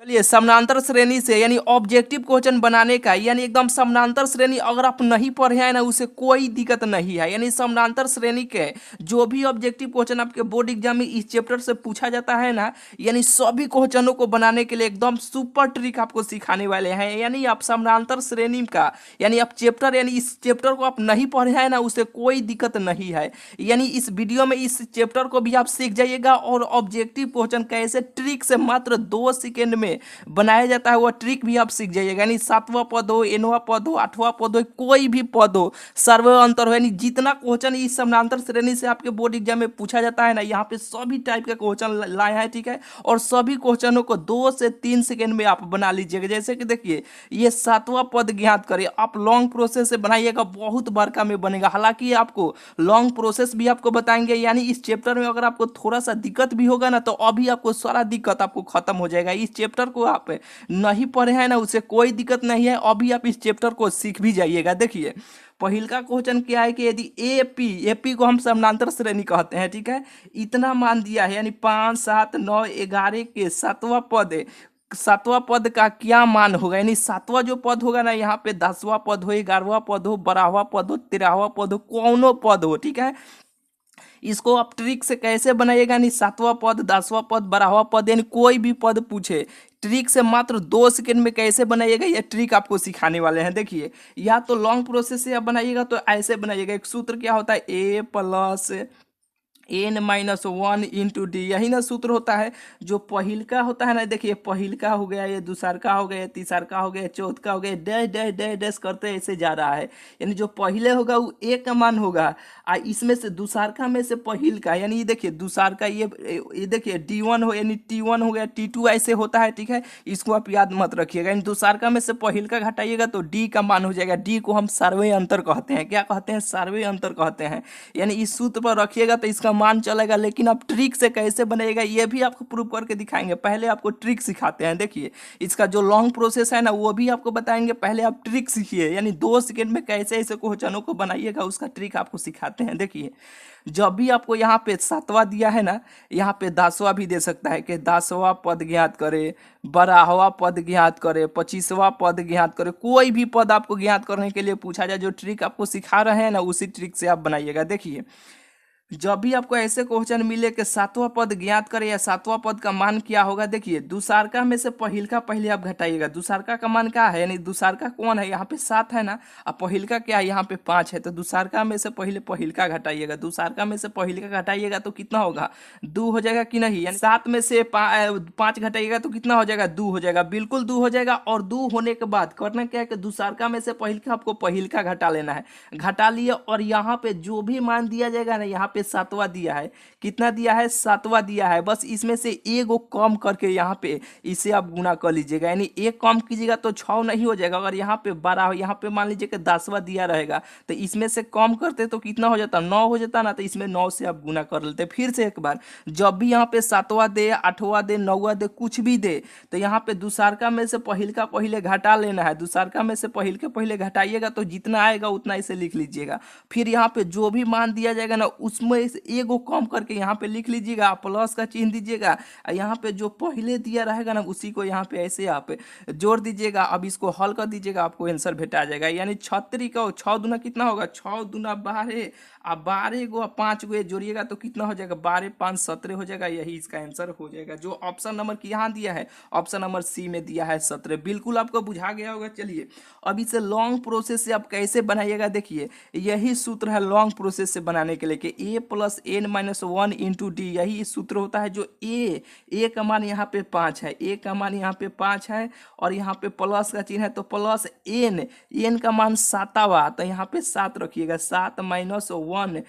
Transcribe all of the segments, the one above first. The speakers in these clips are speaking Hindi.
चलिए समानांतर श्रेणी से यानी ऑब्जेक्टिव क्वेश्चन बनाने का यानी एकदम समानांतर श्रेणी अगर आप नहीं पढ़े हैं ना उसे कोई दिक्कत नहीं है। यानी समानांतर श्रेणी के जो भी ऑब्जेक्टिव क्वेश्चन आपके बोर्ड एग्जाम में इस चैप्टर से पूछा जाता है ना, यानी सभी क्वेश्चनों को बनाने के लिए एकदम सुपर ट्रिक आपको सिखाने वाले हैं। यानी आप समानांतर श्रेणी का यानी आप चैप्टर यानी इस चैप्टर को आप नहीं पढ़े हैं ना उसे कोई दिक्कत नहीं है। यानी इस वीडियो में इस चैप्टर को भी आप सीख जाइएगा और ऑब्जेक्टिव क्वेश्चन कैसे ट्रिक से मात्र 2 सेकेंड में बनाया जाता है वो ट्रिक भी आप सीख जाइएगा। यानी 7वां पद हो, nवां पद हो, 8वां पद हो, कोई भी पद हो, सर्व अंतर हो, यानी जितना क्वेश्चन इस समानांतर श्रेणी से आपके बोर्ड एग्जाम में पूछा जाता है ना, यहाँ पे सभी टाइप के क्वेश्चन लाए हैं, ठीक है। और सभी क्वेश्चनों को 2 से 3 सेकेंड में आप बना लीजिएगा। जैसे कि देखिए ये 7वां पद ज्ञात करें, आप लॉन्ग प्रोसेस से बनाइएगा, बहुत बड़का में बनेगा। हालांकि आपको लॉन्ग प्रोसेस भी आपको बताएंगे। यानी इस चैप्टर में अगर आपको थोड़ा सा दिक्कत भी होगा ना तो अभी आपको सारा दिक्कत आपको खत्म हो जाएगा। इस चैप्टर को आप नहीं पढ़े हैं ना उसे कोई दिक्कत नहीं है, अभी आप इस चैप्टर को सीख भी जाइएगा। देखिए पहिल का क्वेश्चन क्या है कि यदि एपी को हम समानांतर श्रेणी कहते हैं, ठीक है। इतना मान दिया है यानी 5, 7, 9, 11 के 7वां पद है। 7वां पद का क्या मान होगा, यानी 7वां जो पद होगा ना, यहाँ पे 10वां पद हो, 11वां पद हो, 12वां पद हो, 13वां पद हो, कौनो पद हो, ठीक है। इसको आप ट्रिक से कैसे बनाइएगा, यानी 7वां पद, 10वां पद, 12वां पद, यानी कोई भी पद पूछे ट्रिक से मात्र 2 सेकेंड में कैसे बनाइएगा ये ट्रिक आपको सिखाने वाले हैं। देखिए या तो लॉन्ग प्रोसेस से आप बनाइएगा तो ऐसे बनाइएगा। एक सूत्र क्या होता है, A plus n-1 into D, यही ना सूत्र होता है। जो पहिलका होता है ना, देखिए पहिलका हो गया, ये दूसरका हो गया, तीसरका हो गया, चौथका हो गया, डैश डैश डैश डैश करते ऐसे जा रहा है। यानी जो पहले होगा वो ए का मान होगा, इसमें से दूसरका में से पहिलका, यानी ये देखिए दूसरका, ये देखिए D1 हो, यानी T1 हो गया, T2 ऐसे होता है, ठीक है। इसको आप याद मत रखिएगा। यानी दूसरका में से पहिलका घटाइएगा तो डी का मान हो जाएगा। डी को हम सर्वे अंतर कहते हैं। क्या कहते हैं, सर्वे अंतर कहते हैं। यानी इस सूत्र पर रखिएगा तो इसका मान चलेगा। लेकिन आप ट्रिक से कैसे बनेगा ये भी आपको प्रूव करके दिखाएंगे। पहले आपको ट्रिक सिखाते हैं। देखिए इसका जो लॉन्ग प्रोसेस है ना वो भी आपको बताएंगे, पहले आप ट्रिक सीखिए। यानी 2 सेकेंड में कैसे ऐसे क्वेश्चनों को बनाइएगा उसका ट्रिक आपको सिखाते हैं। देखिए जब भी आपको यहाँ पे 7वां दिया है ना, यहाँ पे 10वां भी दे सकता है कि 10वां पद ज्ञात करे, 12वां पद ज्ञात करे, 25वां पद ज्ञात करे, कोई भी पद आपको ज्ञात करने के लिए पूछा जाए, जो ट्रिक आपको सिखा रहे हैं ना उसी ट्रिक से आप बनाइएगा। देखिए जब भी आपको ऐसे क्वेश्चन मिले कि 7वां पद ज्ञात करें या 7वां पद का मान क्या होगा, देखिए दूसरका में से पहिलका पहले आप घटाइएगा। दूसरका का मान क्या है, यानी दूसरका कौन है, यहाँ पे 7 है ना, और पहिलका क्या है, यहाँ पे 5 है। तो दूसरका में से पहले पहिलका घटाइएगा। दूसरका में से पहिलका घटाइएगा तो कितना होगा, 2 हो जाएगा कि नहीं। यानी 7 में से 5 घटाइएगा तो कितना हो जाएगा, 2 हो जाएगा। बिल्कुल 2 हो जाएगा। और 2 होने के बाद करना क्या है कि दूसरका में से पहिलका आपको पहिलका घटा लेना है। घटा लिए और यहाँ पे जो भी मान दिया जाएगा ना, यहाँ पे 7वां दिया है, कितना दिया है, 7वां दिया है। बस इसमें से एगो कम करके यहाँ पे इसे आप गुना कर लीजिएगा। यानी एक कम कीजिएगा तो 6 नहीं हो जाएगा। अगर यहाँ पे 12 हो, यहाँ पे मान लीजिए कि 10वां दिया रहेगा तो इसमें से कम करते तो कितना हो जाता, 9 हो जाता ना। तो इसमें 9 से आप गुना कर लेते। फिर से एक बार, जब भी यहाँ पे 7वां दे, 8वां दे, 9वां दे, कुछ भी दे तो यहाँ पे दूसरका में से पहिलका पहले घटा लेना है। दूसरका में से पहिलका पहले घटाइएगा तो जितना आएगा उतना इसे लिख लीजिएगा। फिर यहाँ पे जो भी मान दिया जाएगा ना उसमें एगो कम करके यहाँ पे लिख लीजिएगा, प्लस का चिन्ह दीजिएगा। यहाँ पे जो पहले दिया रहेगा ना उसी को यहाँ पे ऐसे आप जोड़ दीजिएगा। अब इसको हल कर दीजिएगा, आपको आंसर भेटा जाएगा। यानी 36 का 6 दूना कितना होगा, 6 दूना 12, अब 12 गो 5 गो जोड़िएगा तो कितना हो जाएगा, 12 5 17 हो जाएगा। यही इसका आंसर हो जाएगा। जो ऑप्शन नंबर की यहाँ दिया है, ऑप्शन नंबर सी में दिया है 17। बिल्कुल आपको बुझा गया होगा। चलिए अब इसे लॉन्ग प्रोसेस से आप कैसे बनाइएगा, देखिए यही सूत्र है लॉन्ग प्रोसेस से बनाने के लिए कि a plus n-1 into D. यही सूत्र होता है। जो ए का मान यहाँ पे 5 है, ए का मान यहाँ पे 5 है और यहाँ पे प्लस का चिन्ह है तो प्लस एन का मान 7वां, तो यहाँ पे 7 रखिएगा। 7 माइनस 1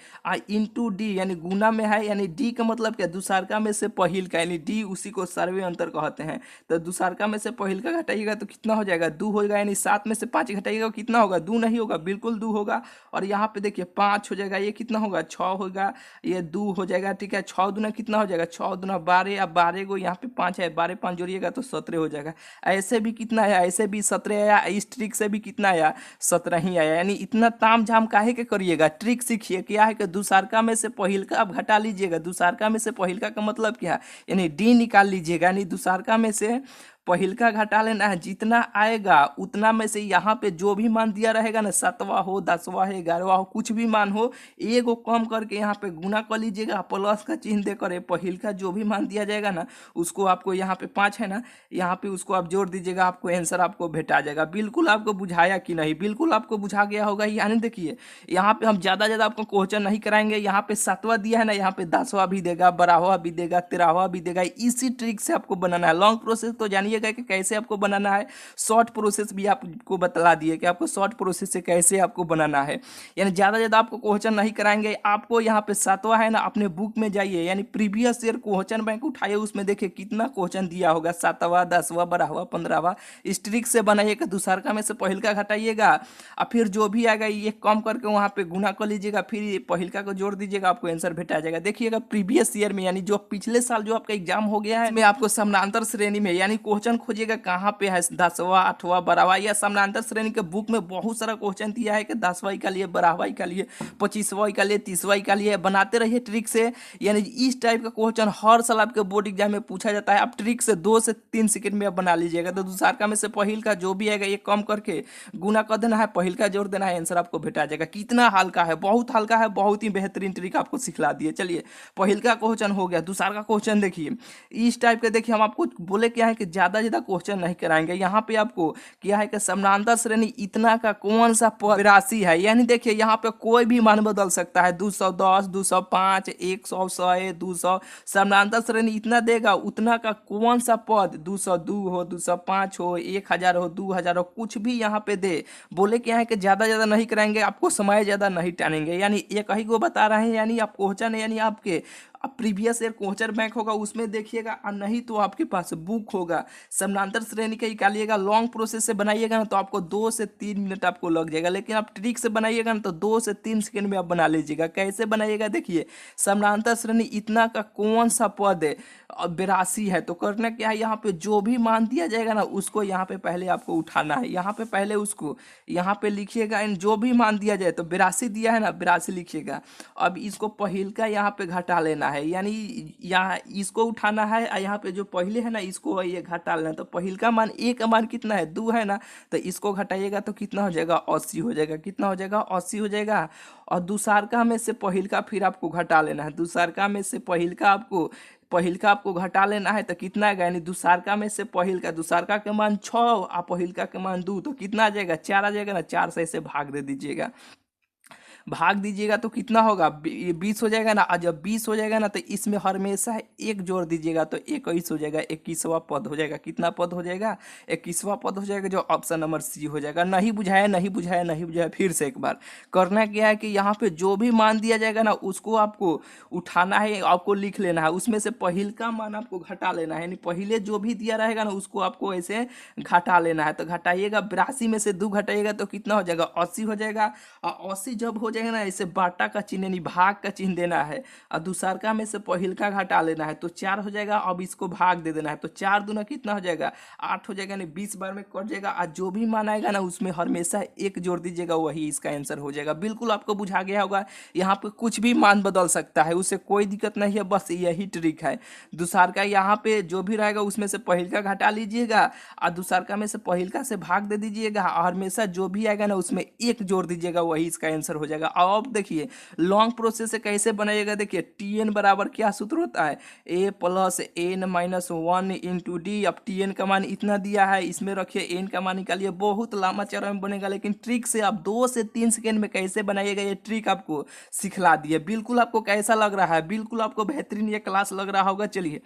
इंटू डी, यानी गुना में है। यानी डी का मतलब क्या, दूसरका में से पहिलका, यानी डी उसी को सर्वे अंतर कहते हैं। तो दूसरका में से पहिलका घटाइएगा तो कितना हो जाएगा, 2 हो जाएगा। यानी 7 में से 5 घटाइएगा कितना होगा, 2 नहीं होगा, बिल्कुल 2 होगा। और यहाँ पे देखिए 5 हो जाएगा, ये कितना होगा, 6 होगा, ये 2 हो जाएगा, ठीक है। 6 दूना कितना हो जाएगा, 6 दूना 12, अब 12 को यहाँ पे 5 है, 12 5 जोड़िएगा तो 17 हो जाएगा। ऐसे भी कितना आया, ऐसे भी 17 आया। इस ट्रिक से भी कितना आया, 17 ही आया। यानी इतना ताम झाम काहे के करिएगा, ट्रिक सीखिए। क्या है कि दूसरका में से पहिलका आप घटा लीजिएगा। दूसरका में से पहिलका का मतलब क्या है, यानी डी निकाल लीजिएगा। यानी दूसरका में से पहिलका घटा लेना है, जितना आएगा उतना में से यहाँ पे जो भी मान दिया रहेगा ना, 7वां हो 10वां है 11वां हो कुछ भी मान हो, एगो कम करके यहाँ पे गुना कर लीजिएगा, प्लस का चिन्ह देकर पहिलका जो भी मान दिया जाएगा ना उसको आपको यहाँ पे 5 है ना, यहाँ पे उसको आप जोड़ दीजिएगा, आपको आंसर आपको भेटा जाएगा। बिल्कुल आपको बुझाया कि नहीं? बिल्कुल आपको बुझा गया होगा। यानी देखिए यहाँ पे हम ज़्यादा आपको क्वेश्चन नहीं कराएंगे। यहाँ पे 7वां दिया है ना, यहाँ पे 10वां भी देगा, 12वां भी देगा, 13वां भी देगा। इसी ट्रिक से आपको बनाना है। लॉन्ग प्रोसेस तो जानिएगा कि कैसे आपको बनाना है, शॉर्ट प्रोसेस भी आपको बतला दिए कि आपको शॉर्ट प्रोसेस से कैसे आपको बनाना है। यानी ज़्यादा आपको क्वेश्चन नहीं कराएंगे। आपको यहाँ पे 7वां है ना, अपने बुक में जाइए, यानी प्रीवियस ईयर क्वेश्चन बैंक उठाइए, उसमें देखिए कितना क्वेश्चन दिया होगा, 7वां 10वां 12वां 15वां। इस ट्रिक से बनाइएगा। दूसरका में से पहिलका घटाइएगा और फिर जो भी आएगा ये कम करके वहाँ पे गुना कर लीजिएगा, फिर पहिलका को जोड़ दीजिएगा, आपको आंसर भेटा जाएगा। देखिएगा प्रीवियस ईयर में, यानी जो पिछले साल जो आपका एग्जाम हो गया है, में आपको समानांतर श्रेणी में यानी क्वेश्चन खोजिएगा कहाँ पे है, 10वां 8वां 12वां, या समानांतर श्रेणी के बुक में बहुत सारा क्वेश्चन दिया है कि 10वां का लिए, 12वां का लिए, 25वां का लिए, 30वां का लिए। बनाते रहिए ट्रिक से। यानी इस टाइप का क्वेश्चन हर साल आपके बोर्ड एग्जाम में पूछा जाता है। आप ट्रिक से 2 से 3 सेकंड में आप बना लीजिएगा। तो दूसरका में से पहिलका जो भी आएगा ये कम करके गुना कर देना है, पहिलका जोड़ देना है, आंसर आपको भेटा जाएगा। कितना हल्का है, बहुत हल्का है, बहुत ही बेहतरीन ट्रिक आपको सिखला दिए। चलिए पहिलका क्वेश्चन हो गया। दूसरा क्वेश्चन देखिए इस टाइप के। देखिए हम आपको बोले क्या है कि ज्यादा क्वेश्चन नहीं कराएंगे। यहाँ पे आपको क्या है कि समानांतर श्रेणी इतना का कौन सा पद राशि है। यानी देखिए यहाँ पे कोई भी मान बदल सकता है, 210 205 100 100 200। समानांतर श्रेणी इतना देगा, उतना का कौन सा पद 202 हो, 205 हो, 1000 हो, 2000 हो, कुछ भी यहाँ पे दे। बोले क्या है कि ज्यादा नहीं कराएंगे, आपको समय ज्यादा नहीं टानेंगे। यानी एक ही को बता रहे हैं। यानी आप क्वेश्चन यानी आपके प्रीवियस ईयर क्वेश्चन बैंक होगा उसमें देखिएगा, और नहीं तो आपके पास बुक होगा। समानांतर श्रेणी का निकालिएगा, लॉन्ग प्रोसेस से बनाइएगा ना तो आपको 2 से 3 मिनट आपको लग जाएगा। लेकिन आप ट्रिक से बनाइएगा ना तो 2 से 3 सेकंड में आप बना लीजिएगा। कैसे बनाइएगा देखिए, समानांतर श्रेणी इतना का कौन सा पद है, 82 है। तो करना क्या है, यहाँ पे जो भी मान दिया जाएगा ना उसको यहाँ पे पहले आपको उठाना है। यहाँ पे पहले उसको यहाँ पे लिखिएगा, जो भी मान दिया जाए। तो 82 दिया है ना, 82 लिखिएगा। अब इसको पहिलका यहाँ पे घटा लेना है, यानी यहाँ इसको उठाना है, और यहाँ पे जो पहले है ना इसको ये घटा लेना। तो पहिलका मान एक मान कितना है, 2 है ना, तो इसको घटाइएगा तो कितना हो जाएगा, 80 हो जाएगा। कितना हो जाएगा, 80 हो जाएगा। और दूसरका में से पहिलका फिर आपको घटा लेना है। दूसरका में से पहिलका आपको घटा लेना है तो कितना आएगा, यानी दूसरका में से पहिलका, दूसरका के मान 6 और पहिलका के मान 2, तो कितना आ जाएगा, 4 आ जाएगा ना। 4 से इसे भाग दे दीजिएगा, भाग दीजिएगा तो कितना होगा, ये 20 हो जाएगा ना। और जब 20 हो जाएगा ना तो इसमें हमेशा एक जोड़ दीजिएगा तो 21 हो जाएगा, 21वां पद हो जाएगा। कितना पद हो जाएगा, 21वां पद हो जाएगा, जो ऑप्शन नंबर सी हो जाएगा। नहीं बुझाया, फिर से एक बार करना क्या है कि यहाँ पे जो भी मान दिया जाएगा ना उसको आपको उठाना है, आपको लिख लेना है। उसमें से पहिलका मान आपको घटा लेना है, यानी पहले जो भी दिया रहेगा ना उसको आपको ऐसे घटा लेना है। तो घटाइएगा, 82 में से 2 घटाइएगा तो कितना हो जाएगा, 80 हो जाएगा। और 80 जब हो जाएगा ना, इसे बाटा का चिन्ह यानी भाग का चिन्ह देना है। और दूसरका में से पहिलका घटा लेना है तो 4 हो जाएगा। अब इसको भाग दे देना है तो 4 दूना कितना हो जाएगा, 8 हो जाएगा, यानी 20 बार में कट जाएगा। और जो भी मान आएगा ना उसमें हमेशा एक जोड़ दीजिएगा, वही इसका आंसर हो जाएगा। बिल्कुल आपको बुझा गया होगा। यहाँ पे कुछ भी मान बदल सकता है, उससे कोई दिक्कत नहीं है, बस यही ट्रिक है। दूसरका यहाँ पे जो भी रहेगा उसमें से पहिलका घटा लीजिएगा, और दूसरका में से पहिलका से भाग दे दीजिएगा, और हमेशा जो भी आएगा ना उसमें एक जोड़ दीजिएगा, वही इसका आंसर हो जाएगा। अब देखिए लॉन्ग प्रोसेस से कैसे बनाइएगा। देखिए टीएन बराबर क्या सूत्र होता है, A plus N minus 1 into D. अब टीएन का मान इतना दिया है, इसमें रखिए एन का मान निकालिए। बहुत लंबा चौड़ा में बनेगा, लेकिन ट्रिक से आप 2 से 3 सेकंड में कैसे बनाइएगा ये ट्रिक आपको सिखला दिए। बिल्कुल आपको कैसा लग रहा है, बिल्कुल आपको बेहतरीन ये क्लास लग रहा होगा। चलिए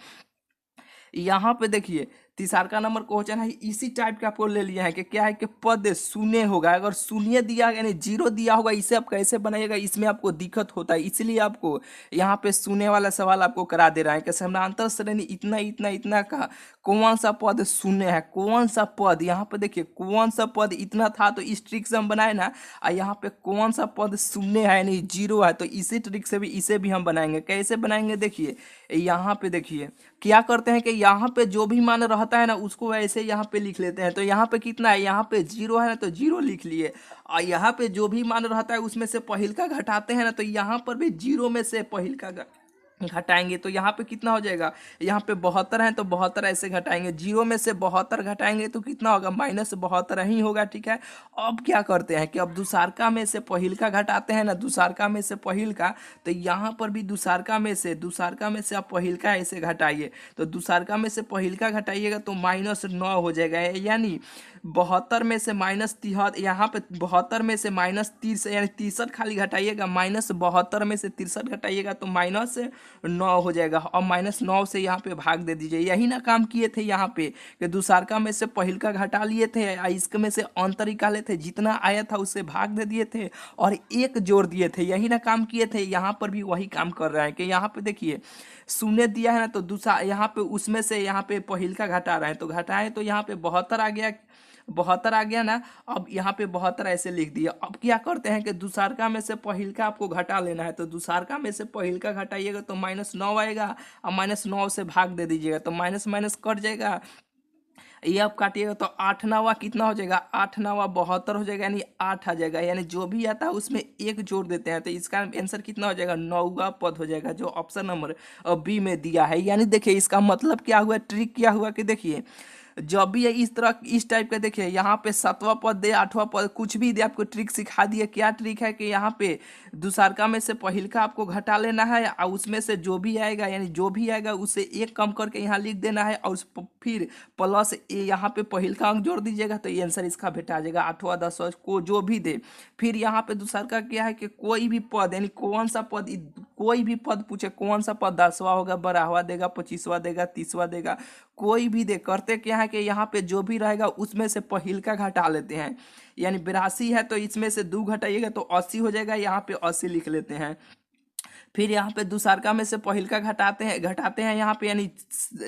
यहाँ पे देखिए तीसरा नंबर क्वेश्चन है, इसी टाइप का आपको ले लिया है कि क्या है कि पद शून्य होगा। अगर शून्य दिया यानी 0 दिया होगा, इसे आप कैसे बनाइएगा, इसमें आपको दिक्कत होता है। इसलिए आपको यहाँ पे शून्य वाला सवाल आपको करा दे रहा है कि समानांतर श्रेणी इतना इतना इतना का कौन सा पद शून्य है, कौन सा पद। यहाँ पे देखिए कौन सा पद इतना था तो इस ट्रिक से हम बनाए ना, और यहाँ पे कौन सा पद शून्य है यानी 0 है, तो इसी ट्रिक से भी इसे भी हम बनाएंगे। कैसे बनाएंगे देखिए, यहाँ पे देखिए क्या करते हैं कि यहाँ पे जो भी मान रहता है ना उसको ऐसे यहाँ पे लिख लेते हैं। तो यहाँ पे कितना है, यहाँ पे 0 है ना तो 0 लिख लिए। और यहाँ पे जो भी मान रहता है उसमें से पहिलका घटाते हैं ना, तो यहाँ पर भी 0 में से पहिलका घटाएंगे तो यहाँ पे कितना हो जाएगा, यहाँ पे 72 है तो 72 ऐसे घटाएंगे, 0 में से 72 घटाएंगे तो कितना होगा, -72 ही होगा। ठीक है, अब क्या करते हैं कि अब दुसारका में से पहिलका घटाते हैं ना, दुसारका में से पहिलका, तो यहाँ पर भी दुसारका में से आप पहिलका ऐसे घटाइए, तो दुसारका में से पहिलका घटाइएगा तो -9 हो जाएगा, यानी 72 में से -73, यहाँ पे 72 में से -30 यानी 63 खाली घटाइएगा, -72 में से 63 घटाइएगा तो -9 हो जाएगा, और -9 से यहाँ पे भाग दे दीजिए। यही ना काम किए थे यहाँ पे कि दुसारका में से पहिलका घटा लिए थे, इसके में से अंतर निकाले थे, जितना आया था उससे भाग दे दिए थे और एक जोड़ दिए थे। यही ना काम किए थे, यहाँ पर भी वही काम कर रहे हैं कि यहाँ पे देखिए शून्य दिया है ना, तो दूसरा यहाँ पे उसमें से यहाँ पे पहिलका घटा रहे हैं, तो घटाए तो यहाँ पे 72 आ गया, 72 आ गया ना। अब यहाँ पे 72 ऐसे लिख दिया। अब क्या करते हैं कि दुसारका में से पहिलका आपको घटा लेना है, तो दुसारका में से पहिलका घटाइएगा तो -9 आएगा, और -9 से भाग दे दीजिएगा तो माइनस माइनस कट जाएगा। ये आप काटिएगा तो 8 9 कितना हो जाएगा, 8 9 72 हो जाएगा, यानी 8 आ जाएगा, यानी जो भी आता है उसमें एक जोड़ देते हैं, तो इसका आंसर कितना हो जाएगा, 9वां पद हो जाएगा, जो ऑप्शन नंबर बी में दिया है। यानी देखिए इसका मतलब क्या हुआ, ट्रिक क्या हुआ कि देखिए जब भी इस तरह इस टाइप का देखिए यहाँ पे 7वां पद दे, 8वां पद कुछ भी दे, आपको ट्रिक सिखा दिए। क्या ट्रिक है कि यहाँ पे दुसारका में से पहिलका आपको घटा लेना है, और उसमें से जो भी आएगा, यानी जो भी आएगा उससे एक कम करके यहाँ लिख देना है, और फिर प्लस यहाँ पे पहिलका अंक जोड़ दीजिएगा, तो ये आंसर इसका भेटा जाएगा। 8वां 10वां को जो भी दे, फिर यहाँ पे दुसारका क्या है कि कोई भी पद, यानी कौन सा पद, कोई भी पद पूछे कौन सा पद 10वां होगा, 12वां देगा, 25वां देगा, 30वां देगा, कोई भी दे, करते क्या है कि यहाँ पे जो भी रहेगा उसमें से पहिलका घटा लेते हैं। यानी 82 है तो इसमें से 2 घटाइएगा तो 80 हो जाएगा, यहाँ पे 80 लिख लेते हैं। फिर यहाँ पे दुसारका में से पहिलका घटाते हैं यहाँ पे, यानी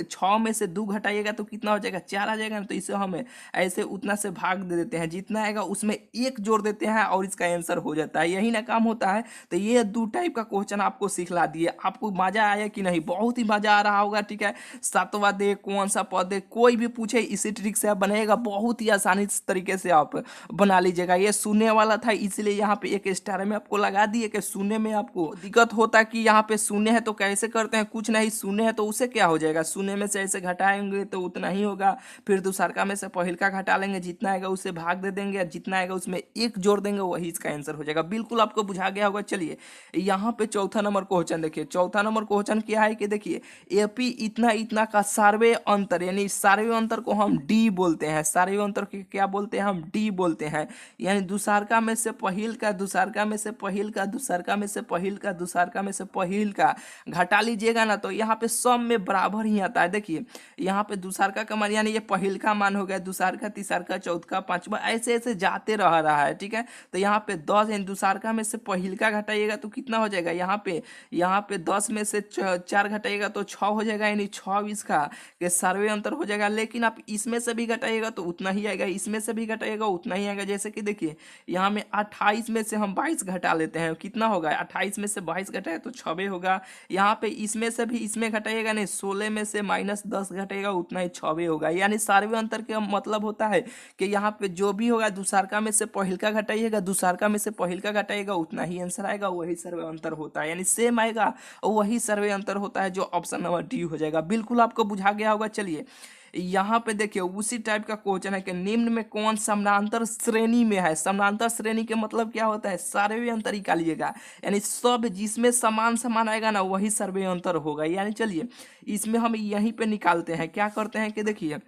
6 में से 2 घटाइएगा तो कितना हो जाएगा, 4 आ जाएगा ना, तो इसे हमें ऐसे उतना से भाग दे देते हैं, जितना आएगा उसमें एक जोड़ देते हैं और इसका आंसर हो जाता है। यही ना काम होता है। तो ये 2 टाइप का क्वेश्चन आपको सिखला दिए। आपको मजा आया कि नहीं, बहुत ही मजा आ रहा होगा। ठीक है, 7वां दे, कौन सा पद दे, कोई भी पूछे इसी ट्रिक से आप बनाइएगा, बहुत ही आसानी तरीके से आप बना लीजिएगा। ये सुनने वाला था इसलिए यहाँ पे 1 स्टार में आपको लगा दिए कि सुनने में आपको दिक्कत होता कि यहाँ पे शून्य है तो कैसे करते हैं, कुछ नहीं, शून्य है तो उसे क्या हो जाएगा, शून्य में से ऐसे घटाएंगे तो उतना ही होगा, फिर दुसारका में से पहिलका घटा लेंगे, जितना आएगा उसे भाग दे देंगे, जितना आएगा उसमें एक जोड़ देंगे, वही इसका आंसर हो जाएगा। बिल्कुल आपको बुझा गया होगा। चलिए यहाँ पे चौथा नंबर क्वेश्चन देखिए। चौथा नंबर क्वेश्चन क्या है कि देखिए एपी इतना इतना का सार्वे अंतर, यानी सार्वे अंतर को हम डी बोलते हैं। सार्वे अंतर को क्या बोलते हैं, हम डी बोलते हैं। यानी दुसारका में से पहिलका, दुसारका में से पहिलका, दुसारका में से पहिलका, दुसारका में से पहिलका घटा लीजिएगा ना, तो यहाँ पे सब में बराबर ही आता है। देखिए यहाँ पे दुसारका का मान, यानी ये पहिलका मान हो गया, दुसारका, तीसरका, चौथका, पांचवा, ऐसे ऐसे जाते रह रहा है। ठीक है, तो यहाँ पे 10, यानी दुसारका में से पहिलका घटाइएगा तो कितना हो जाएगा, यहाँ पे 10 में से 4 घटाइएगा तो 6 हो जाएगा, यानी 6 इसका के सर्वे अंतर हो जाएगा। लेकिन आप इसमें से भी घटाइएगा तो उतना ही आएगा, इसमें से भी घटाइएगा उतना ही आएगा। जैसे कि देखिए यहाँ में 28 में से हम 22 घटा लेते हैं, कितना होगा, 28 में से 22 घटाए तो 6 होगा। यहाँ पे इसमें से भी इसमें घटाइएगा नहीं, 16 में से -10 घटाइएगा उतना ही 6 होगा। यानी सार्वे अंतर का मतलब होता है कि यहाँ पे जो भी होगा दुसारका में से पहिलका घटाइएगा, दुसारका में से पहिलका घटाइएगा उतना ही आंसर आएगा, वही सर्वे अंतर होता है। यानी सेम आएगा और वही सर्वे अंतर होता है, जो ऑप्शन नंबर डी हो जाएगा। बिल्कुल आपको बुझा गया होगा। चलिए यहाँ पे देखिए उसी टाइप का क्वेश्चन है कि निम्न में कौन समानांतर श्रेणी में है। समानांतर श्रेणी के मतलब क्या होता है, सर्वे अंतर निकालिएगा, यानी सब जिसमें समान समान आएगा ना वही सर्वे अंतर होगा। यानी चलिए इसमें हम यहीं पे निकालते हैं। क्या करते हैं कि देखिए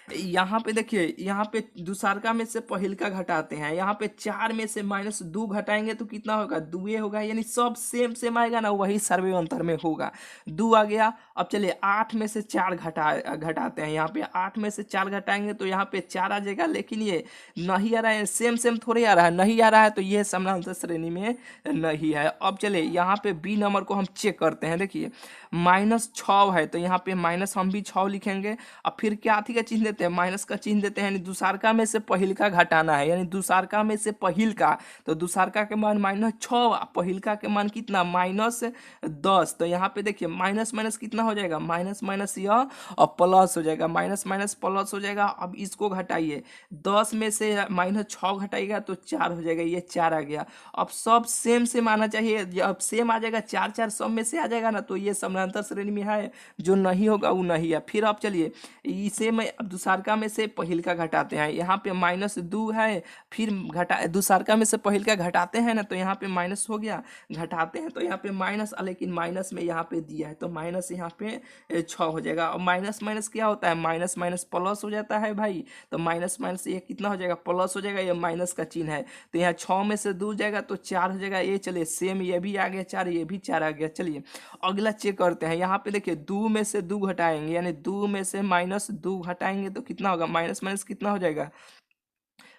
यहाँ पे देखिए, यहाँ पे दुसारका में से पहिलका घटाते हैं, यहाँ पे 4 में से -2 घटाएंगे तो कितना होगा, 2 होगा। यानी सब सेम सेम आएगा ना, वही सर्वे अंतर में होगा। 2 आ गया। अब चलिए 8 में से 4 घटाते हैं, यहाँ पे 8 में से 4 घटाएंगे तो यहाँ पे 4 आ जाएगा। लेकिन ये नहीं आ रहा है, सेम सेम थोड़े आ रहा है, नहीं आ रहा है, तो ये समानांतर श्रेणी में नहीं है। अब चलिए यहाँ पे बी नंबर को हम चेक करते हैं। देखिए -6 है तो यहाँ पे माइनस हम भी 6 लिखेंगे। अब फिर क्या थी का चिन्ह देते देते हैं, माइनस का चिन्ह देते हैं, यानी दुसारका में से पहिलका घटाना है, यानी दुसारका में से पहिलका, तो दुसारका के मान -6, पहिलका के मान कितना -10। तो यहाँ पे देखिए माइनस माइनस कितना हो जाएगा, माइनस माइनस यह और प्लस हो जाएगा, माइनस माइनस प्लस हो जाएगा। अब इसको घटाइए, 10 में से -6 घटाइएगा तो 4 हो जाएगा, ये 4 आ गया। अब सब सेम सेम आना चाहिए, अब सेम आ जाएगा, 4 4 सब में से आ जाएगा ना, तो ये समानांतर श्रेणी में है, जो नहीं होगा वो नहीं है। फिर आप चलिए इसे में अब दुसारका में से पहिलका घटाते हैं, यहाँ पे -2 है, फिर घटा दुसारका में से पहिलका घटाते हैं ना, तो यहाँ पे माइनस हो गया, घटाते हैं तो यहाँ पे माइनस, लेकिन माइनस में यहाँ पे दिया है तो माइनस यहाँ पे 6 हो जाएगा। और माइनस माइनस क्या होता है, माइनस माइनस प्लस हो जाता है भाई, तो माइनस माइनस ये कितना हो जाएगा, प्लस हो जाएगा, ये माइनस का चिन्ह है, तो यहाँ 6 में से 2 जाएगा तो 4 हो जाएगा। ये चलिए सेम, ये भी आ गया 4, ये भी 4 आ गया। चलिए अगला चेक करते हैं, यहाँ पे देखिए 2 में से 2 घटाएंगे, यानी 2 में से -2 घटाएंगे तो कितना होगा, माइनस माइनस कितना हो जाएगा,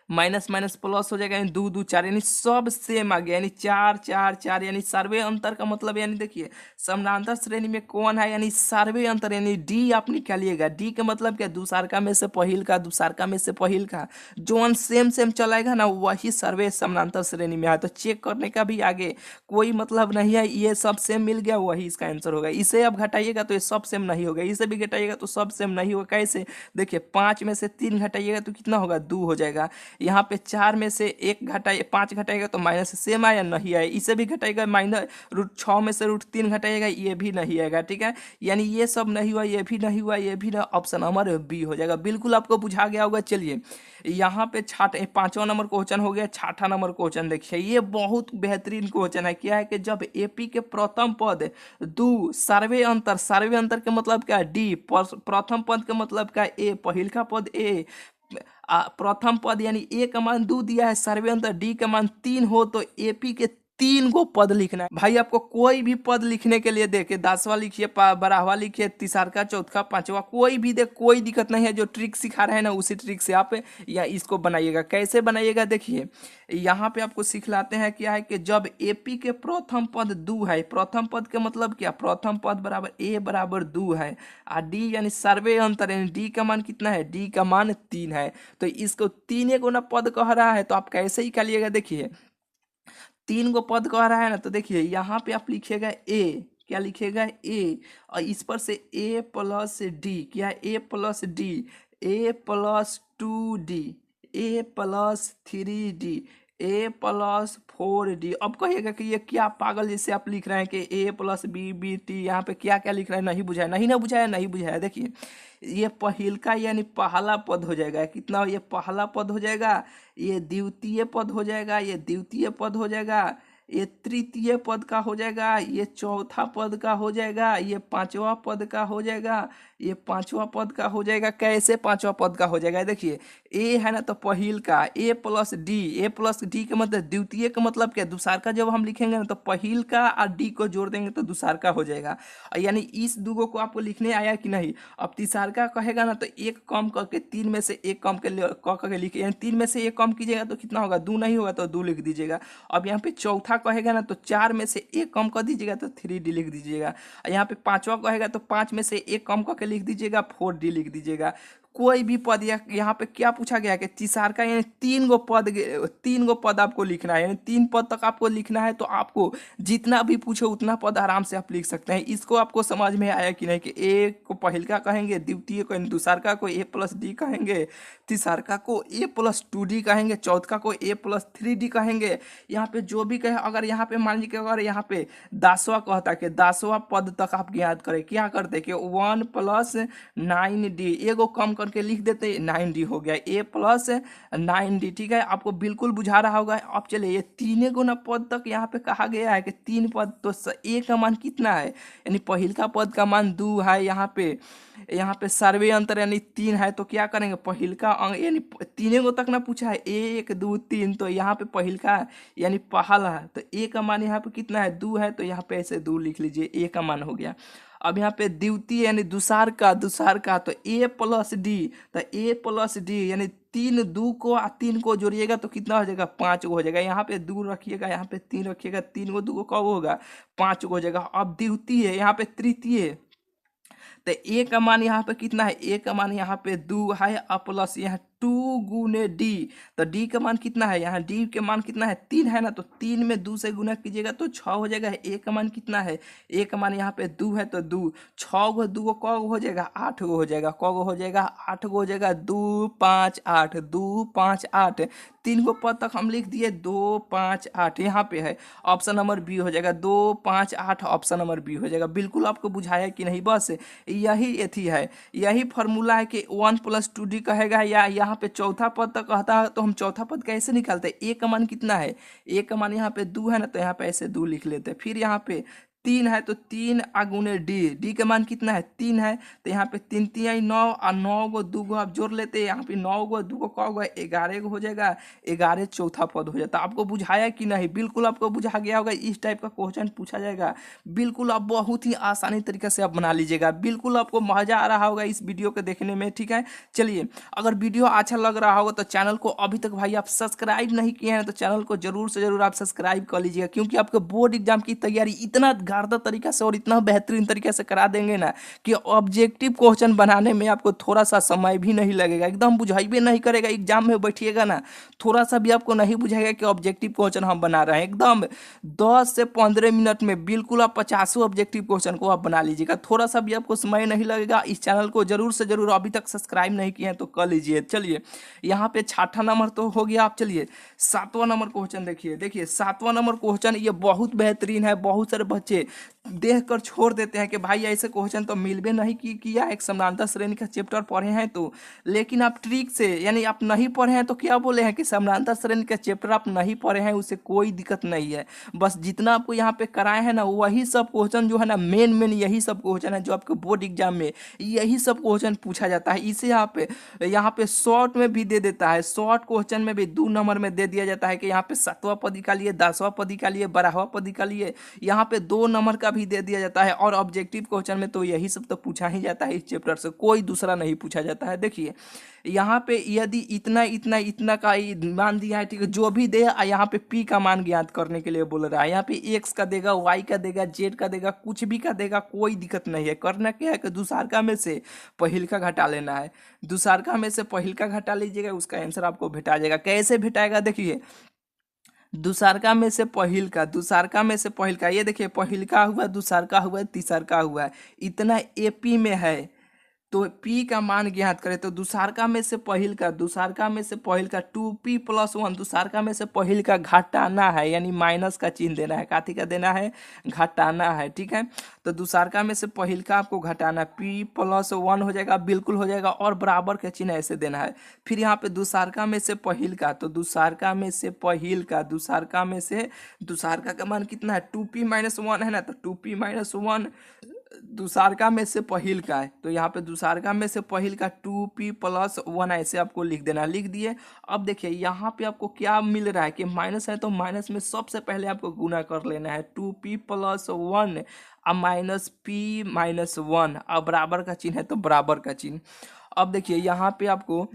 माइनस माइनस प्लस हो जाएगा, यानी 2 2 4, यानी सब सेम आ गया, यानी 4 4 4, यानी सर्वे अंतर का मतलब, यानी देखिए समानांतर श्रेणी में कौन है, यानी सर्वे अंतर, यानी डी आप निकालिएगा। डी का मतलब क्या, दुसारका में से पहिलका, दुसारका में से पहिलका, जोन सेम सेम चलेगा ना वही सर्वे समानांतर श्रेणी में है। तो चेक करने का भी आगे कोई मतलब नहीं है, ये सब सेम मिल गया वही इसका आंसर होगा। इसे अब घटाइएगा तो ये सब सेम नहीं होगा, इसे भी घटाइएगा तो सब सेम नहीं होगा। कैसे, देखिए 5 में से 3 घटाइएगा तो कितना होगा, 2 हो जाएगा। यहाँ पे 4 में से 1 घटाइए, 5 घटाएगा तो माइनस सेम आया, नहीं आया। इसे भी घटाएगा, -√6 में से √3 घटाएगा, ये भी नहीं आएगा, ठीक है। यानी ये सब नहीं हुआ, ये भी नहीं हुआ, ये भी ना, ऑप्शन नंबर बी हो जाएगा। बिल्कुल आपको बुझा गया होगा। चलिए यहाँ पे 5वां नंबर क्वेश्चन हो गया। 6ठा नंबर क्वेश्चन देखिए, ये बहुत बेहतरीन क्वेश्चन है। क्या है कि जब एपी के प्रथम पद 2 सर्वे अंतर, सर्वे अंतर के मतलब क्या, डी, प्रथम पद के मतलब क्या, ए, पहिलका पद ए, प्रथम पद यानी ए का मान 2 दिया है, सर्वे अंतर डी का मान 3 हो, तो एपी के 3 गो पद लिखना है भाई। आपको कोई भी पद लिखने के लिए देखे, 10वां लिखिए, 12वां लिखिए, तीसरा, चौथा, 5वां, कोई भी दे, कोई दिक्कत नहीं है। जो ट्रिक सिखा रहे हैं ना उसी ट्रिक से आप या इसको बनाइएगा। कैसे बनाइएगा, देखिए यहाँ पे आपको सिखलाते हैं। क्या है कि जब एपी के प्रथम पद 2 है, प्रथम पद के मतलब क्या, प्रथम पद बराबर ए बराबर 2 है, और डी यानी सर्वे अंतर, यानी डी का मान कितना है, डी का मान 3 है, तो इसको 3 गुना पद कह रहा है, तो आप कैसे ही निकालिएगा। देखिए 3 गो पद कह रहा है ना, तो देखिए यहाँ पे आप लिखिएगा ए, क्या लिखिएगा, ए, और इस पर से ए प्लस डी, क्या ए प्लस डी, ए प्लस 2d, ए प्लस 3d, ए प्लस 4d। अब कहिएगा कि ये क्या पागल जैसे आप लिख रहे हैं कि ए प्लस बी बी टी, यहाँ पे क्या क्या लिख रहे हैं, नहीं बुझाया, नहीं ना बुझाया, नहीं बुझाया। देखिए ये पहिलका यानी पहला पद हो जाएगा, कितना, ये पहला पद हो जाएगा, ये द्वितीय पद हो जाएगा, ये द्वितीय पद हो जाएगा, ये तृतीय पद का हो जाएगा, ये चौथा पद का हो जाएगा, ये 5वां पद का हो जाएगा, ये 5वां पद का हो जाएगा। कैसे 5वां पद का हो जाएगा, देखिए ए है ना, तो पहिल का, ए प्लस डी, ए प्लस डी का मतलब द्वितीय का मतलब क्या, दूसर का जब हम लिखेंगे ना तो पहिल का और डी को जोड़ देंगे तो दूसर का हो जाएगा। यानी इस दुगो को आपको लिखने आया कि नहीं। अब तीसर का कहेगा ना तो एक कम करके 3 में से एक कम करके लिखिए, यानी 3 में से एक कम कीजिएगा तो कितना होगा, 2 नहीं होगा तो 2 लिख दीजिएगा। अब यहाँ पे चौथा कहेगा ना तो 4 में से एक कम कर दीजिएगा तो 3d लिख दीजिएगा। यहाँ पे 5वां कहेगा तो 5 में से एक कम करके लिख दीजिएगा, 4d लिख दीजिएगा। कोई भी पद, या यहाँ पे क्या पूछा गया कि तीसर का यानी 3 गो पद आपको लिखना है, यानी 3 पद तक आपको लिखना है, तो आपको जितना भी पूछो उतना पद आराम से आप लिख सकते हैं। इसको आपको समझ में आया कि नहीं, कि ए को पहिलका कहेंगे, द्वितीय को दूसरका को ए प्लस डी कहेंगे, तीसरका को ए प्लस 2d कहेंगे, चौथा को ए प्लस 3d कहेंगे। यहाँ पे जो भी कहे, अगर यहाँ पे मान लीजिए अगर यहाँ पे 10वां कहता कि 10वां पद तक आप याद करें, क्या करते कि 1 + 9d, एगो कम करके लिख देते, 9d हो गया, a + 9d, ठीक है। आपको बिल्कुल बुझा रहा होगा। अब चलिए ये 3 गुना पद तक यहाँ पे कहा गया है कि 3 पद, तो a का मान कितना है, यानी पहिलका पद का मान 2 है, यहाँ पे सर्वे अंतर यानी 3 है, तो क्या करेंगे, पहिलका अंग यानी 3 गो तक ना पूछा है, 1 2 3, तो यहाँ पे पहिलका यानी पहला है, तो a का मान यहाँ पे कितना है, 2 है, तो यहाँ पे ऐसे 2 लिख लीजिए, a का मान हो गया। अब यहाँ पे द्वितीय यानी दूसर का, तो a + d, तो a + d यानी 3 2 को 3 को जोड़िएगा तो कितना हो जाएगा, 5 गो हो जाएगा। यहाँ पे 2 रखिएगा, यहाँ पे 3 रखिएगा, 3 को 2 को कब होगा, 5 गो हो जाएगा। अब द्वितीय, यहाँ पे तृतीय, तो ए का मान यहाँ पे कितना है, ए का मान यहाँ पे 2 है और प्लस यहाँ 2 गुने डी, तो डी का मान कितना है, यहाँ डी के मान कितना है 3 है ना, तो 3 में 2 से गुना कीजिएगा तो 6 हो जाएगा। ए का मान कितना है, ए का मान यहाँ पे 2 है तो 2, 6 गो 2 क हो जाएगा 8 गो हो जाएगा, क हो जाएगा 8 गो हो जाएगा, 2 5 8, 2 5 8, 3 गो पद तक हम लिख दिए 2 5 8, यहाँ पे है ऑप्शन नंबर बी हो जाएगा, 2 5 8 ऑप्शन नंबर बी हो जाएगा। बिल्कुल आपको बुझाया कि नहीं, बस यही एथी है, यही फार्मूला है कि 1 + 2d कहेगा, या यहाँ पे चौथा पद तक कहता है तो हम चौथा पद कैसे निकालते हैं, ए का मान कितना है, ए का मान यहाँ पे 2 है ना, तो यहाँ पे ऐसे 2 लिख लेते हैं। फिर यहाँ पे 3 है तो 3 गुने डी, डी का मान कितना है 3 है, तो यहाँ पे 3 3 9 और 9 गो 2 गो आप जोड़ लेते हैं, यहाँ पे 9 गो 2 गो क गो 11 गो हो जाएगा, 11 चौथा पद हो जाता है। आपको बुझाया कि नहीं, बिल्कुल आपको बुझा गया होगा। इस टाइप का क्वेश्चन पूछा जाएगा, बिल्कुल आप बहुत ही आसानी तरीके से आप बना लीजिएगा, बिल्कुल आपको मजा आ रहा होगा इस वीडियो को देखने में, ठीक है। चलिए, अगर वीडियो अच्छा लग रहा होगा तो चैनल को अभी तक भाई आप सब्सक्राइब नहीं किए हैं तो चैनल को जरूर से जरूर आप सब्सक्राइब कर लीजिएगा, क्योंकि आपके बोर्ड एग्जाम की तैयारी इतना गारदा तरीका से और इतना बेहतरीन तरीके से करा देंगे ना कि ऑब्जेक्टिव क्वेश्चन बनाने में आपको थोड़ा सा समय भी नहीं लगेगा, एकदम बुझाइबे नहीं करेगा। एग्जाम में बैठिएगा ना, थोड़ा सा भी आपको नहीं बुझाएगा कि ऑब्जेक्टिव क्वेश्चन हम बना रहे हैं, एकदम 10 से 15 मिनट में बिल्कुल आप 50 ऑब्जेक्टिव क्वेश्चन को आप बना लीजिएगा, थोड़ा सा भी आपको समय नहीं लगेगा। इस चैनल को जरूर से जरूर अभी तक सब्सक्राइब नहीं किए हैं तो कर लीजिए। चलिए, यहाँ पे 6ठा नंबर तो हो गया, आप चलिए 7वां नंबर क्वेश्चन देखिए। देखिए 7वां नंबर क्वेश्चन ये बहुत बेहतरीन है, बहुत सारे बच्चे देख कर छोड़ देते हैं कि भाई ऐसे क्वेश्चन तो मिलबे नहीं किया, एक समानांतर श्रेणी का चैप्टर पढ़े हैं तो, लेकिन आप ट्रिक से यानी आप नहीं पढ़े हैं तो क्या बोले हैं कि समानांतर श्रेणी का चैप्टर आप नहीं पढ़े हैं, उससे कोई दिक्कत नहीं है। बस जितना आपको यहाँ पे कराए हैं ना वही सब क्वेश्चन जो है ना, मेन यही सब क्वेश्चन है जो आपके बोर्ड एग्जाम में यही सब क्वेश्चन पूछा जाता है। इसे यहाँ पे शॉर्ट में भी दे देता है, शॉर्ट क्वेश्चन में भी 2 नंबर में दे दिया जाता है कि यहाँ पे 7वां पद निकालिए, 10वां पद निकालिए, 12वां पद निकालिए, यहाँ पे 2 नंबर का भी दे दिया जाता है। और ऑब्जेक्टिव क्वेश्चन में तो यही सब तो पूछा ही जाता है, इस चैप्टर से कोई दूसरा नहीं पूछा जाता है। देखिए यहाँ पे यदि इतना का मान दिया है, ठीक है, जो भी दे यहाँ पे पी का मान ज्ञात करने के लिए बोल रहा है, यहाँ पे एक्स का देगा, वाई का देगा, जेड का देगा, कुछ भी का देगा, कोई दिक्कत नहीं है। करना क्या है कि दूसरका में से पहिल का घटा लेना है, दूसरका में से पहिल का घटा लीजिएगा, उसका आंसर आपको भेटा जाएगा। कैसे भेटाएगा, देखिए दूसरका में से पहिल का, दूसरका में से पहिल का, ये देखिए पहिल का हुआ, दूसरका हुआ, तीसरका हुआ, इतना एपी में है तो P का मान ज्ञात करें तो दूसरका में से पहिल का, दूसरका में से पहिल का 2P + 1, दूसरका में से पहिल का घटाना है, यानी माइनस का चिन्ह देना है, काथी का देना है, घटाना है, ठीक है। तो दूसरका में से पहिल का आपको घटाना, P + 1 हो जाएगा, बिल्कुल हो जाएगा, और बराबर का चिन्ह ऐसे देना है। फिर यहाँ पे दूसरका में से पहिल का, तो दूसरका में से पहिल का, दूसरका में से दूसरका का मान कितना है 2P - 1 है ना, तो 2P - 1 दूसरका में से पहिल का है, तो यहाँ पे दूसरका में से पहिल का 2P + 1 ऐसे आपको लिख देना, लिख दिए। अब देखिए यहाँ पे आपको क्या मिल रहा है कि माइनस है तो माइनस में सबसे पहले आपको गुना कर लेना है, 2P + 1 अब -P - 1, अब बराबर का चिन्ह है तो बराबर का चिन्ह। अब देखिए यहाँ पे आपको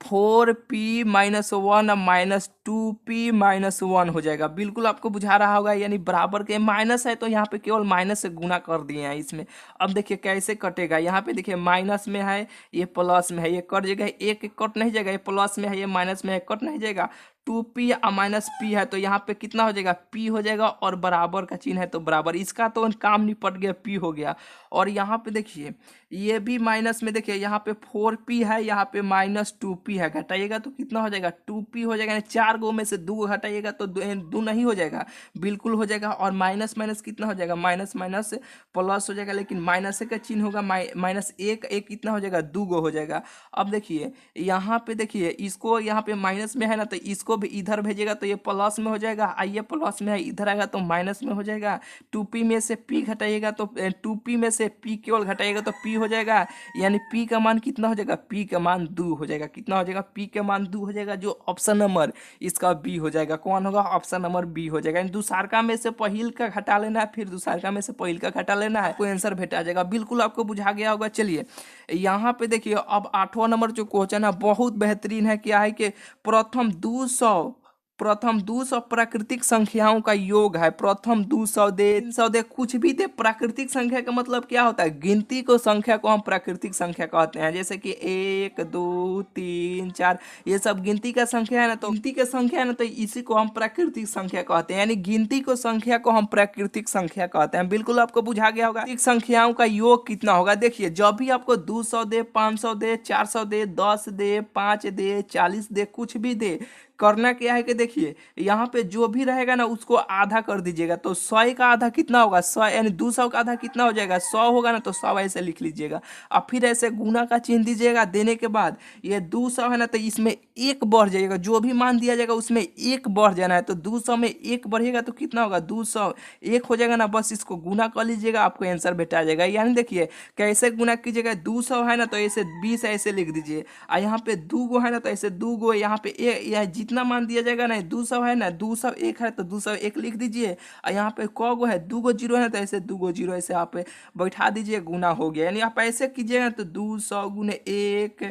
4P - 1 -2P - 1 हो जाएगा, बिल्कुल आपको बुझा रहा होगा, यानी बराबर के माइनस है तो यहाँ पे केवल माइनस से गुना कर दिए हैं इसमें। अब देखिए कैसे कटेगा, यहाँ पे देखिए माइनस में है, ये प्लस में है, ये कट जाएगा, एक कट नहीं जाएगा, ये प्लस में है, ये माइनस में है, कट नहीं जाएगा, 2P - P है तो यहाँ पे कितना हो जाएगा, P हो जाएगा, और बराबर का चिन्ह है तो बराबर, इसका तो काम निपट गया, P हो गया। और यहाँ पे देखिए ये भी माइनस में, देखिए यहाँ पे 4P है, यहाँ पे -2P है, घटाइएगा तो कितना हो जाएगा 2P हो जाएगा, यानी 4 गो में से 2 घटाइएगा तो 2 नहीं हो जाएगा, बिल्कुल हो जाएगा। और माइनस माइनस कितना हो जाएगा, माइनस माइनस प्लस हो जाएगा, लेकिन माइनस का चिन्ह होगा, -1 कितना हो जाएगा 2 गो हो जाएगा। अब देखिए यहाँ पे देखिए इसको यहाँ पे माइनस में है ना, तो इसको भी इधर भेजेगा तो ये प्लस में हो जाएगा, ये प्लस में है, इधर आएगा तो माइनस में हो जाएगा। 2P में से P घटाइएगा तो 2P में से P केवल घटाइएगा तो P हो जाएगा, यानी P का मान कितना हो जाएगा, P का मान 2 हो जाएगा, कितना हो जाएगा, P का मान 2 हो जाएगा, जो ऑप्शन नंबर इसका B हो जाएगा। कौन होगा, ऑप्शन नंबर B हो जाएगा। दूसरका में से पहिल का घटा लेना है, फिर दूसरका में से पहिल का घटा लेना है, कोई आंसर भेटा जाएगा, बिल्कुल आपको बुझा गया होगा। चलिए यहाँ पे देखिए अब 8वां नंबर जो क्वेश्चन है बहुत बेहतरीन है, क्या है कि प्रथम 200 प्रथम 200 प्राकृतिक संख्याओं का योग है। प्रथम 200 दे, 300 दे, कुछ भी दे। प्राकृतिक संख्या का मतलब क्या होता है? गिनती को संख्या को हम प्राकृतिक संख्या कहते हैं। जैसे कि 1 2 3 4 ये सब गिनती का संख्या है ना, तो गिनती का संख्या है ना, तो इसी को हम प्राकृतिक संख्या कहते हैं। यानी गिनती को संख्या को हम प्राकृतिक संख्या कहते हैं। बिल्कुल आपको बुझा गया होगा। प्राकृतिक संख्याओं का योग कितना होगा? देखिए, जब भी आपको 200 दे, 500 दे, 400 दे, 10 दे, 5 दे, 40 दे, कुछ भी दे, करना क्या है कि देखिए यहाँ पे जो भी रहेगा ना उसको आधा कर दीजिएगा। तो 100 का आधा कितना होगा? 100 यानी 200 का आधा कितना हो जाएगा? 100 होगा ना, तो 100 ऐसे लिख लीजिएगा। अब फिर ऐसे गुना का चिन्ह दीजिएगा। देने के बाद ये 200 है ना, तो इसमें एक बढ़ जाएगा। जो भी मान दिया जाएगा उसमें एक बढ़ जाना है। तो 200 में एक बढ़ेगा तो कितना होगा? 200 एक हो जाएगा ना, बस इसको गुना कर लीजिएगा, आपको आंसर भेटा जाएगा। यानी देखिए कैसे गुना कीजिएगा। 200 है ना, तो ऐसे 20 ऐसे लिख दीजिए। और यहाँ पे 2 गो है ना, तो ऐसे 2 गो, यहाँ पे जितना मान दिया जाएगा ना, 200 है ना, 200 एक है तो 200 एक लिख दीजिए। और यहाँ पे क गो है? 2 गो जीरो है, तो ऐसे 2 गो जीरो ऐसे आप बैठा दीजिए, गुना हो गया। यानी आप ऐसे कीजिएगा तो 200 गुने 1,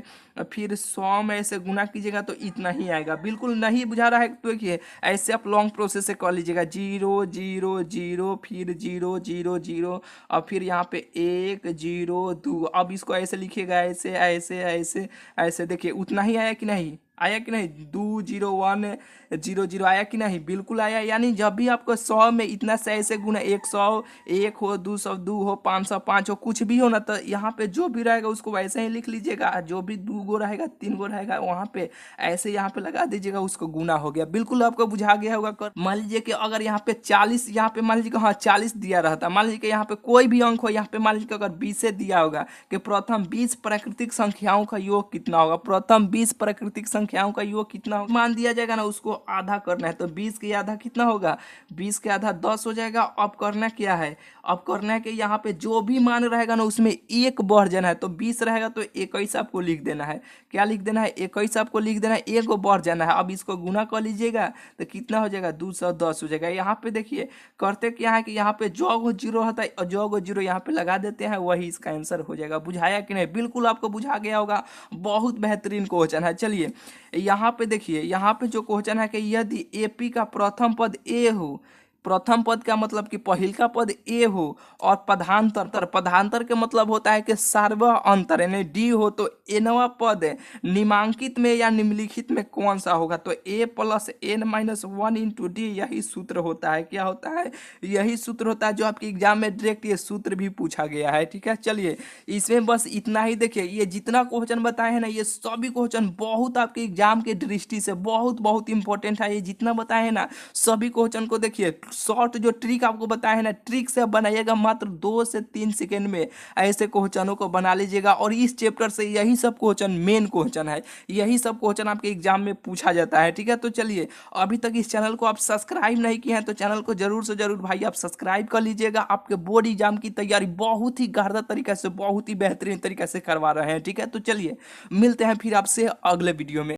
फिर 100 में ऐसे गुना कीजिएगा तो इतना ही आएगा। बिल्कुल नहीं बुझा रहा है तो देखिए ऐसे आप लॉन्ग प्रोसेस से कर लीजिएगा। 0 0 0 फिर 0 0 0 और फिर यहाँ पे 1 0 2। अब इसको ऐसे लिखिएगा, ऐसे ऐसे ऐसे ऐसे। देखिए उतना ही आया कि नहीं? आया कि नहीं? 2 0 1 0 0 आया कि नहीं? बिल्कुल आया। यानी जब भी आपको 100 में इतना से ऐसे गुना, 100 1 हो, 200 2 हो, 500 5 हो, कुछ भी हो ना, तो यहाँ पे जो भी रहेगा उसको वैसे ही लिख लीजिएगा। जो भी 2 गो रहेगा, 3 गो रहेगा, वहाँ पे ऐसे यहाँ पे लगा दीजिएगा, उसको गुना हो गया। बिल्कुल आपको बुझा गया होगा। कर मान लीजिए कि अगर यहाँ पे 40, यहाँ पे मान लीजिए कि हाँ 40 दिया रहता, मान लीजिए कि यहाँ पे कोई भी अंक हो, यहाँ पे मान लीजिए कि अगर 20 से दिया होगा कि प्रथम 20 प्राकृतिक संख्याओं का योग कितना होगा? प्रथम 20 प्राकृतिक संख्याओं का योग कितना होगा? मान दिया जाएगा ना, उसको आधा करना है। तो 20 के आधा कितना होगा? 20 के आधा 10 हो जाएगा। अब करना क्या है? अब करना है कि यहाँ पे जो भी मान रहेगा ना उसमें एक बढ़ जाना है। तो 20 रहेगा तो 21 आपको लिख देना है। क्या लिख देना है? 21 आपको लिख देना है, एक बढ़ जाना है। अब इसको गुना कर लीजिएगा तो कितना हो जाएगा? 210 हो जाएगा। यहाँ पे देखिए करते क्या है कि यहाँ पे जो गो जीरो होता है और जो गो जीरो यहाँ पे लगा देते हैं, वही इसका आंसर हो जाएगा। बुझाया कि नहीं? बिल्कुल आपको बुझा गया होगा। बहुत बेहतरीन क्वेश्चन है। चलिए यहाँ पे देखिए, यहाँ पे जो क्वेश्चन है कि यदि एपी का प्रथम पद ए हो, प्रथम पद का मतलब कि पहिलका पद ए हो, और पदांतर, पदांतर के मतलब होता है कि सार्व अंतर यानी डी हो, तो एनवा पद निम्नांकित में या निम्नलिखित में कौन सा होगा? तो A plus N minus 1 into D, यही सूत्र होता है। क्या होता है? यही सूत्र होता है जो आपके एग्जाम में डायरेक्ट ये सूत्र भी पूछा गया है। ठीक है, चलिए इसमें बस इतना ही। देखिए ये जितना क्वेश्चन बताए हैं ना, ये सभी क्वेश्चन बहुत आपके एग्जाम के दृष्टि से बहुत बहुत इंपॉर्टेंट है। ये जितना बताए हैं ना सभी क्वेश्चन को देखिए, शॉर्ट जो ट्रिक आपको बताया है ना, ट्रिक से बनाइएगा मात्र 2 से 3 सेकेंड में ऐसे क्वेश्चनों को बना लीजिएगा। और इस चैप्टर से यही सब क्वेश्चन मेन क्वेश्चन है, यही सब क्वेश्चन आपके एग्जाम में पूछा जाता है। ठीक है, तो चलिए अभी तक इस चैनल को आप सब्सक्राइब नहीं किए हैं तो चैनल को जरूर से जरूर भाई आप सब्सक्राइब कर लीजिएगा। आपके बोर्ड एग्जाम की तैयारी बहुत ही गाढ़ा तरीके से, बहुत ही बेहतरीन तरीके से करवा रहे हैं। ठीक है, तो चलिए मिलते हैं फिर आपसे अगले वीडियो में।